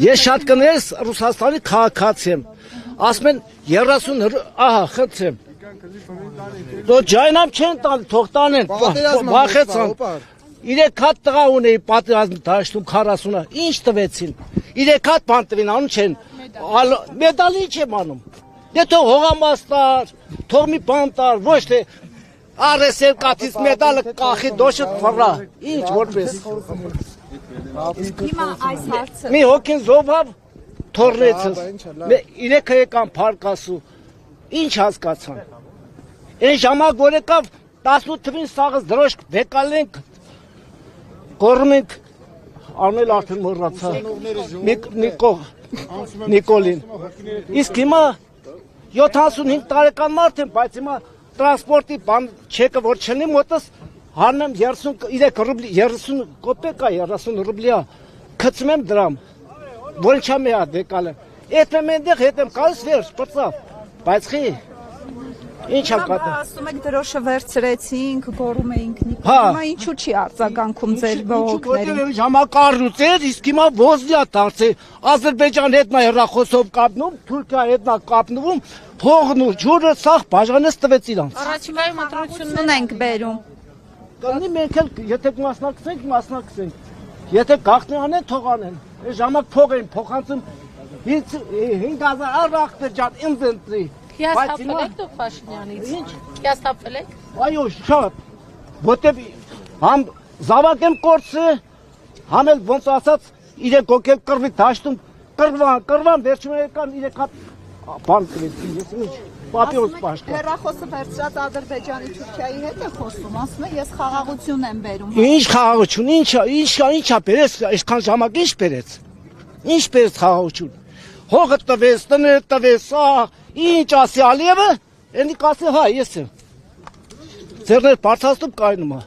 Ես շատ կներես Ռուսաստանի քաղաքացի եմ։ Ասում են 30 ահա խնդրեմ։ Դո ջայնամ չեն տալ, թող տանեն, վախեցան։ 3 հատ տղա ունեի պատերազմ դաշտում 40-ը, ինչ տվեցին։ 3 հատ բան տվին, անում չեն։ Մեդալի չեմ անում։ Դե թող հողամաստար, թող մի բան տար, ոչ թե արեսել կաթից մեդալը կախի դոշը թվրա։ Ինչ որպես։ Հիմա այս հարցը Մի հոգին զոհավ թորնեցս։ 3 եկան փարկասու։ Ինչ հասկացան։ Այն ժամանակ որ եկավ 18 թվին սաղս դրոշք վեկալենք գորմենք արնել արդեն մոռացա Նիկոլին։ Իսկ հիմա 75 տարեկան մարդ եմ, բայց հիմա տրանսպորտի բան չեկը որ չնի մոտս հանեմ 33 ռուբլի 30 կոպեկա 30 ռուբլիա գցում եմ դրամ որ չեմ է դեկալը այդ մենտեղ հետեմ կալս վերջ բծավ բայց խի ինչ ակատը ասում եք դրոշը վերցրեցինք, գոռում էինք Նիկոլ։ Հիմա ինչու չի արձագանքում ձեր բողոքներին։ Ժամակարնուց էր, իսկ հիմա ոզնյա դարձել Ադրբեջան հետ նա հեռախոսով կապնում, Թուրքիա հետ նա կապնում, փողն ու ջուրը սաղ բաժանես տվեց իրանց։ Առաջիկայում ընտրությունն ենք բերում։ Կլինի մենք էլ եթե մասնակցենք, եթե գաղտնի անեն, թող անեն։ Այս ժամանակ փող էին փոխանցում 5000 Ադրբեջան ինձ ընտրի։ Հիասթափվել եք դուք Փաշինյանից։ Ինչ։ Հիասթափվել եք։ Այո, շատ։ Որտեւ համ զավակ եմ կորցը, համ էլ ոնց ասած իրեք ոգել կռվի դաշտում կռվան վերջում եկան 3 հատ բան կրեցին, ես ինչ պապիրոս պաշտպան։ Հեռախոսը վերցրած Ադրբեջանի Թուրքիայի հետ է խոսում, ասում է ես խաղաղություն եմ բերում։ Ինչ խաղաղություն, ինչա բերեց, այսքան ժամանակ ինչ բերեց։ Ինչ բերեց խաղաղություն։ Հողը տվեց, տները տվեց, ինչ ասի Ալիևը, այնի կասի հա ես եմ։ Ձեռներ բարձրացնում կայնում է։